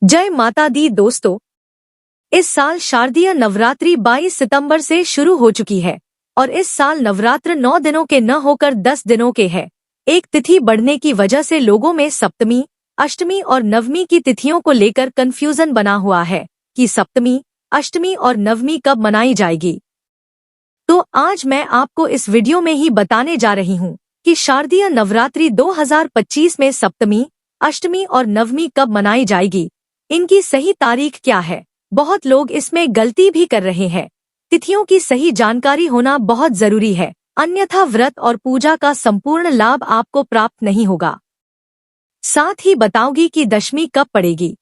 जय माता दी दोस्तों। इस साल शारदीय नवरात्रि 22 सितंबर से शुरू हो चुकी है और इस साल नवरात्र 9 दिनों के न होकर 10 दिनों के हैं। एक तिथि बढ़ने की वजह से लोगों में सप्तमी, अष्टमी और नवमी की तिथियों को लेकर कंफ्यूजन बना हुआ है कि सप्तमी, अष्टमी और नवमी कब मनाई जाएगी। तो आज मैं आपको इस वीडियो में ही बताने जा रही हूँ कि शारदीय नवरात्रि 2025 में सप्तमी, अष्टमी और नवमी कब मनाई जाएगी, इनकी सही तारीख क्या है। बहुत लोग इसमें गलती भी कर रहे हैं। तिथियों की सही जानकारी होना बहुत जरूरी है, अन्यथा व्रत और पूजा का संपूर्ण लाभ आपको प्राप्त नहीं होगा। साथ ही बताऊंगी कि दशमी कब पड़ेगी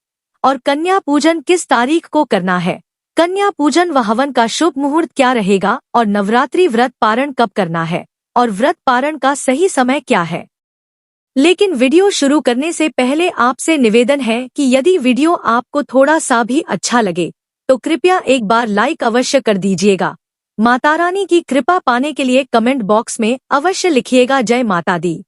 और कन्या पूजन किस तारीख को करना है। कन्या पूजन व हवन का शुभ मुहूर्त क्या रहेगा और नवरात्रि व्रत पारण कब करना है और व्रत पारण का सही समय क्या है। लेकिन वीडियो शुरू करने से पहले आपसे निवेदन है कि यदि वीडियो आपको थोड़ा सा भी अच्छा लगे तो कृपया एक बार लाइक अवश्य कर दीजिएगा। माता रानी की कृपा पाने के लिए कमेंट बॉक्स में अवश्य लिखिएगा जय माता दी।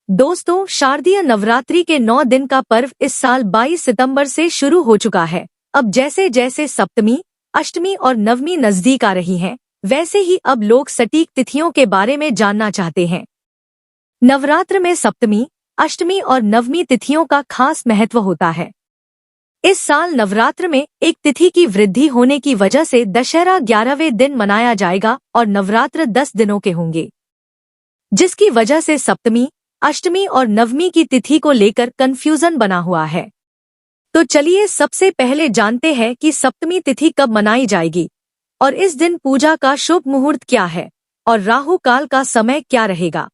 दोस्तों, शारदीय नवरात्रि के 9 दिन का पर्व इस साल 22 सितंबर से शुरू हो चुका है। अब जैसे जैसे सप्तमी, अष्टमी और नवमी नजदीक आ रही हैं, वैसे ही अब लोग सटीक तिथियों के बारे में जानना चाहते हैं। नवरात्र में सप्तमी, अष्टमी और नवमी तिथियों का खास महत्व होता है। इस साल नवरात्र में एक तिथि की वृद्धि होने की वजह से दशहरा 11वें दिन मनाया जाएगा और नवरात्र 10 दिनों के होंगे, जिसकी वजह से सप्तमी, अष्टमी और नवमी की तिथि को लेकर कंफ्यूजन बना हुआ है। तो चलिए सबसे पहले जानते हैं कि सप्तमी तिथि कब मनाई जाएगी और इस दिन पूजा का शुभ मुहूर्त क्या है और राहु काल का समय क्या रहेगा।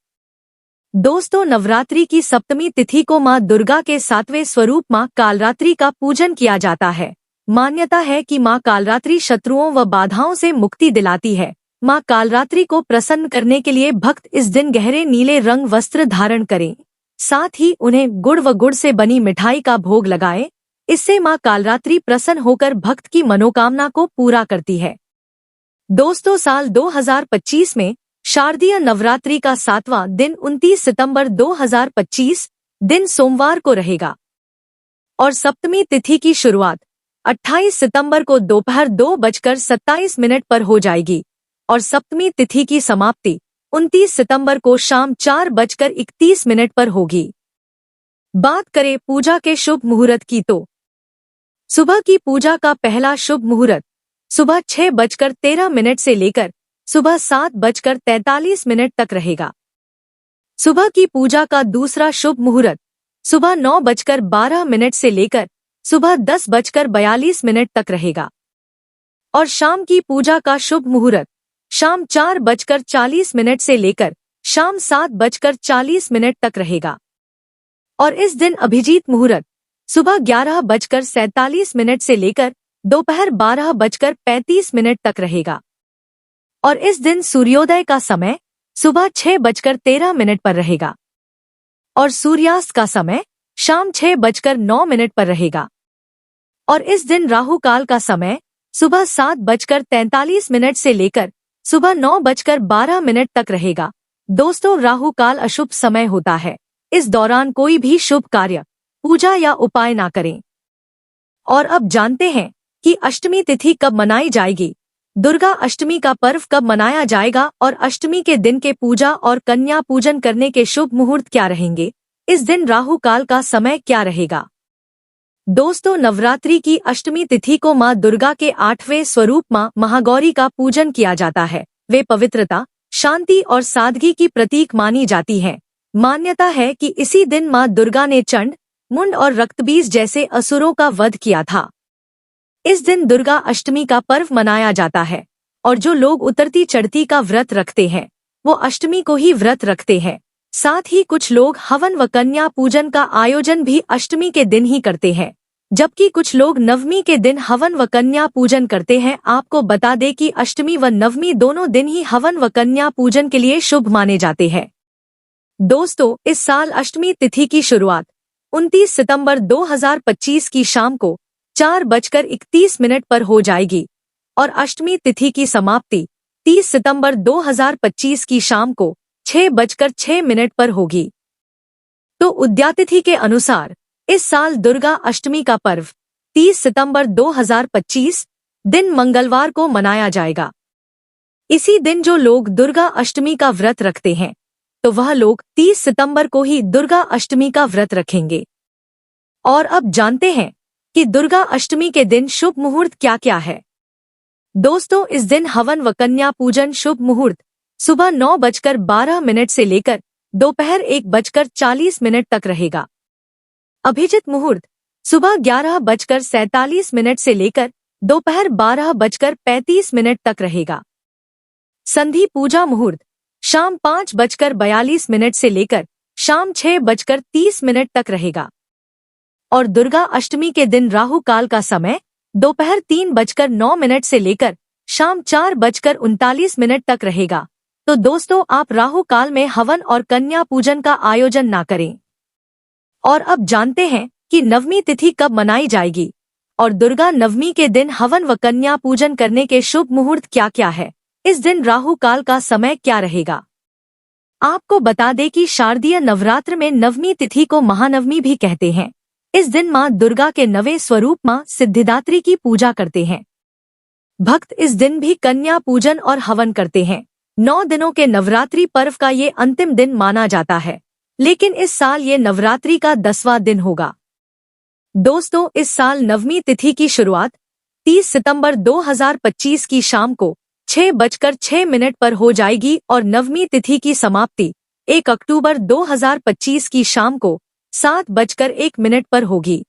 दोस्तों, नवरात्रि की सप्तमी तिथि को मां दुर्गा के 7वें स्वरूप मां कालरात्रि का पूजन किया जाता है। मान्यता है कि मां कालरात्रि शत्रुओं व बाधाओं से मुक्ति दिलाती है। मां कालरात्रि को प्रसन्न करने के लिए भक्त इस दिन गहरे नीले रंग वस्त्र धारण करें, साथ ही उन्हें गुड़ व गुड़ से बनी मिठाई का भोग लगाएं। इससे मां कालरात्रि प्रसन्न होकर भक्त की मनोकामना को पूरा करती है। दोस्तों, साल 2025 में शारदीय नवरात्रि का 7वां दिन 29 सितंबर 2025 दिन सोमवार को रहेगा और सप्तमी तिथि की शुरुआत 28 सितंबर को दोपहर 2:27 पर हो जाएगी और सप्तमी तिथि की समाप्ति 29 सितंबर को शाम 4:31 पर होगी। बात करें पूजा के शुभ मुहूर्त की तो सुबह की पूजा का पहला शुभ मुहूर्त सुबह 6:13 से लेकर सुबह 7:43 तक रहेगा। सुबह की पूजा का दूसरा शुभ मुहूर्त सुबह 9:12 से लेकर सुबह 10:42 तक रहेगा और शाम की पूजा का शुभ मुहूर्त शाम 4:40 से लेकर शाम 7:40 तक रहेगा और इस दिन अभिजीत मुहूर्त सुबह 11:47 से लेकर दोपहर 12:35 तक रहेगा और इस दिन सूर्योदय का समय सुबह 6:13 पर रहेगा और सूर्यास्त का समय शाम 6:09 पर रहेगा और इस दिन राहु काल का समय सुबह 7:43 से लेकर सुबह 9:12 तक रहेगा। दोस्तों, राहु काल अशुभ समय होता है। इस दौरान कोई भी शुभ कार्य, पूजा या उपाय ना करें। और अब जानते हैं कि अष्टमी तिथि कब मनाई जाएगी। दुर्गा अष्टमी का पर्व कब मनाया जाएगा और अष्टमी के दिन के पूजा और कन्या पूजन करने के शुभ मुहूर्त क्या रहेंगे। इस दिन राहु काल का समय क्या रहेगा। दोस्तों, नवरात्रि की अष्टमी तिथि को मां दुर्गा के 8वें स्वरूप मां महागौरी का पूजन किया जाता है। वे पवित्रता, शांति और सादगी की प्रतीक मानी जाती हैं। मान्यता है कि इसी दिन मां दुर्गा ने चंड, मुंड और रक्तबीज जैसे असुरों का वध किया था। इस दिन दुर्गा अष्टमी का पर्व मनाया जाता है और जो लोग उतरती चढ़ती का व्रत रखते हैं वो अष्टमी को ही व्रत रखते हैं। साथ ही कुछ लोग हवन व कन्या पूजन का आयोजन भी अष्टमी के दिन ही करते हैं, जबकि कुछ लोग नवमी के दिन हवन व कन्या पूजन करते हैं। आपको बता दें कि अष्टमी व नवमी दोनों दिन ही हवन व कन्या पूजन के लिए शुभ माने जाते हैं। दोस्तों, इस साल अष्टमी तिथि की शुरुआत 29 सितंबर 2025 की शाम को 4:31 पर हो जाएगी और अष्टमी तिथि की समाप्ति 30 सितंबर 2025 की शाम को 6:06 पर होगी। तो उद्यातिथि के अनुसार इस साल दुर्गा अष्टमी का पर्व 30 सितंबर 2025 दिन मंगलवार को मनाया जाएगा। इसी दिन जो लोग दुर्गा अष्टमी का व्रत रखते हैं तो वह लोग 30 सितंबर को ही दुर्गा अष्टमी का व्रत रखेंगे। और अब जानते हैं कि दुर्गा अष्टमी के दिन शुभ मुहूर्त क्या क्या है। दोस्तों, इस दिन हवन व कन्या पूजन शुभ मुहूर्त सुबह 9:12 से लेकर दोपहर 1:40 तक रहेगा। अभिजित मुहूर्त सुबह 11:47 से लेकर दोपहर 12:35 तक रहेगा। संधि पूजा मुहूर्त शाम 5:42 से लेकर शाम 6:30 तक रहेगा। और दुर्गा अष्टमी के दिन राहु काल का समय दोपहर 3:09 से लेकर शाम 4:39 तक रहेगा। तो दोस्तों, आप राहु काल में हवन और कन्या पूजन का आयोजन ना करें। और अब जानते हैं कि नवमी तिथि कब मनाई जाएगी और दुर्गा नवमी के दिन हवन व कन्या पूजन करने के शुभ मुहूर्त क्या क्या है। इस दिन राहु काल का समय क्या रहेगा। आपको बता दें कि शारदीय नवरात्र में नवमी तिथि को महानवमी भी कहते हैं। इस दिन मां दुर्गा के नवे स्वरूप मां सिद्धिदात्री की पूजा करते हैं। भक्त इस दिन भी कन्या पूजन और हवन करते हैं। 9 दिनों के नवरात्रि पर्व का ये अंतिम दिन माना जाता है, लेकिन इस साल ये नवरात्रि का 10वां दिन होगा। दोस्तों, इस साल नवमी तिथि की शुरुआत 30 सितंबर 2025 की शाम को 6:06 पर हो जाएगी और नवमी तिथि की समाप्ति 1 अक्टूबर 2025 की शाम को 7:01 पर होगी।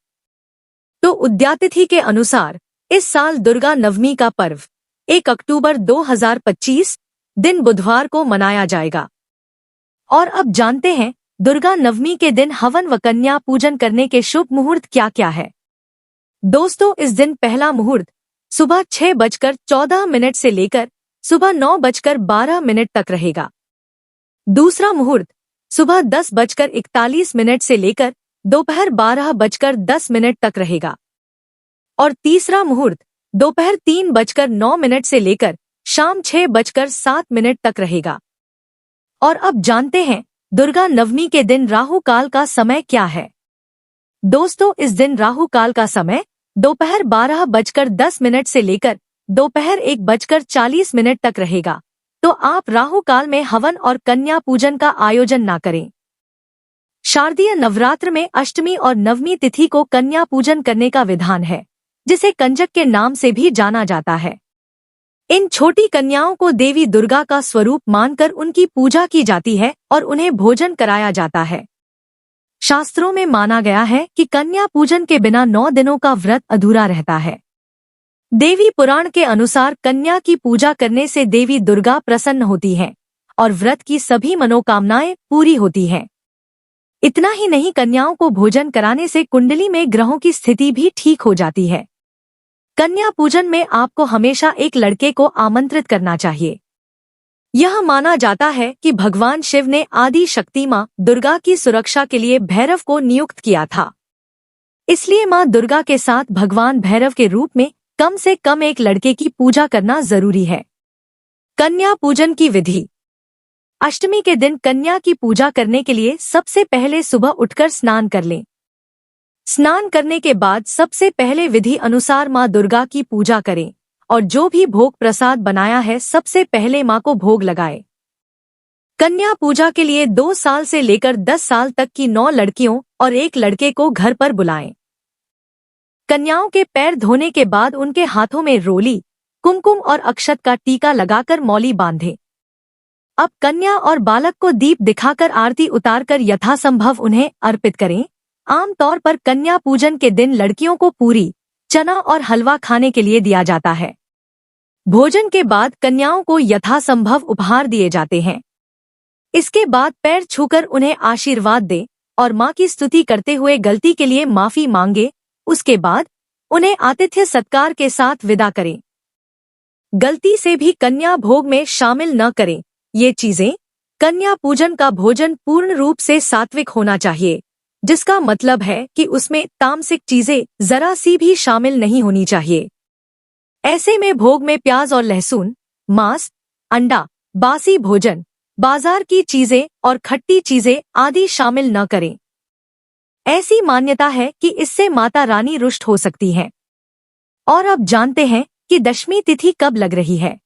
तो उद्यातिथि के अनुसार इस साल दुर्गा नवमी का पर्व 1 अक्टूबर 2025 दिन बुधवार को मनाया जाएगा। और अब जानते हैं दुर्गा नवमी के दिन हवन व कन्या पूजन करने के शुभ मुहूर्त क्या क्या है। दोस्तों, इस दिन पहला मुहूर्त सुबह 6:14 से लेकर सुबह 9:12 तक रहेगा। दूसरा मुहूर्त सुबह 10:41 से लेकर दोपहर 12:10 तक रहेगा। और तीसरा मुहूर्त दोपहर 3:09 से लेकर शाम 6:07 तक रहेगा। और अब जानते हैं दुर्गा नवमी के दिन राहु काल का समय क्या है। दोस्तों, इस दिन राहु काल का समय दोपहर 12:10 से लेकर दोपहर 1:40 तक रहेगा। तो आप राहु काल में हवन और कन्या पूजन का आयोजन ना करें। शारदीय नवरात्र में अष्टमी और नवमी तिथि को कन्या पूजन करने का विधान है, जिसे कंजक के नाम से भी जाना जाता है। इन छोटी कन्याओं को देवी दुर्गा का स्वरूप मानकर उनकी पूजा की जाती है और उन्हें भोजन कराया जाता है। शास्त्रों में माना गया है कि कन्या पूजन के बिना 9 दिनों का व्रत अधूरा रहता है। देवी पुराण के अनुसार कन्या की पूजा करने से देवी दुर्गा प्रसन्न होती हैं और व्रत की सभी मनोकामनाएं पूरी होती हैं। इतना ही नहीं, कन्याओं को भोजन कराने से कुंडली में ग्रहों की स्थिति भी ठीक हो जाती है। कन्या पूजन में आपको हमेशा एक लड़के को आमंत्रित करना चाहिए। यह माना जाता है कि भगवान शिव ने आदि शक्ति मां दुर्गा की सुरक्षा के लिए भैरव को नियुक्त किया था। इसलिए मां दुर्गा के साथ भगवान भैरव के रूप में कम से कम एक लड़के की पूजा करना जरूरी है। कन्या पूजन की विधि। अष्टमी के दिन कन्या की पूजा करने के लिए सबसे पहले सुबह उठकर स्नान कर लें। स्नान करने के बाद सबसे पहले विधि अनुसार मां दुर्गा की पूजा करें और जो भी भोग प्रसाद बनाया है सबसे पहले मां को भोग लगाए। कन्या पूजा के लिए 2 साल से लेकर 10 साल तक की 9 लड़कियों और 1 लड़के को घर पर बुलाएं। कन्याओं के पैर धोने के बाद उनके हाथों में रोली, कुमकुम और अक्षत का टीका लगाकर मौली बांधें। अब कन्या और बालक को दीप दिखाकर आरती उतारकर यथासंभव उन्हें अर्पित करें। आमतौर पर कन्या पूजन के दिन लड़कियों को पूरी, चना और हलवा खाने के लिए दिया जाता है। भोजन के बाद कन्याओं को यथासंभव उपहार दिए जाते हैं। इसके बाद पैर छूकर उन्हें आशीर्वाद दें और मां की स्तुति करते हुए गलती के लिए माफी मांगे। उसके बाद उन्हें आतिथ्य सत्कार के साथ विदा करें। गलती से भी कन्या भोग में शामिल न करें। ये चीजें कन्या पूजन का भोजन पूर्ण रूप से सात्विक होना चाहिए, जिसका मतलब है कि उसमें तामसिक चीजें जरा सी भी शामिल नहीं होनी चाहिए। ऐसे में भोग में प्याज और लहसुन, मांस, अंडा, बासी भोजन, बाजार की चीजें और खट्टी चीजें आदि शामिल न करें। ऐसी मान्यता है कि इससे माता रानी रुष्ट हो सकती हैं। और अब जानते हैं कि दशमी तिथि कब लग रही है।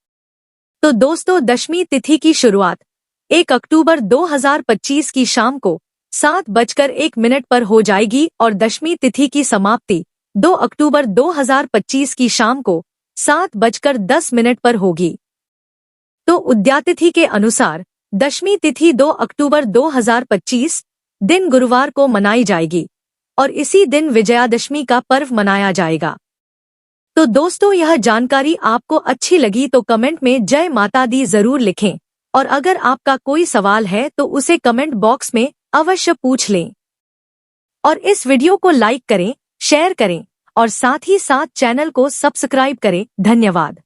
तो दोस्तों, दशमी तिथि की शुरुआत 1 अक्टूबर 2025 की शाम को 7:01 पर हो जाएगी और दशमी तिथि की समाप्ति 2 अक्टूबर 2025 की शाम को 7:10 पर होगी। तो उद्यातिथि के अनुसार दशमी तिथि 2 अक्टूबर 2025 दिन गुरुवार को मनाई जाएगी और इसी दिन विजयादशमी का पर्व मनाया जाएगा। तो दोस्तों, यह जानकारी आपको अच्छी लगी तो कमेंट में जय माता दी जरूर लिखें और अगर आपका कोई सवाल है तो उसे कमेंट बॉक्स में अवश्य पूछ लें। और इस वीडियो को लाइक करें, शेयर करें और साथ ही साथ चैनल को सब्सक्राइब करें। धन्यवाद।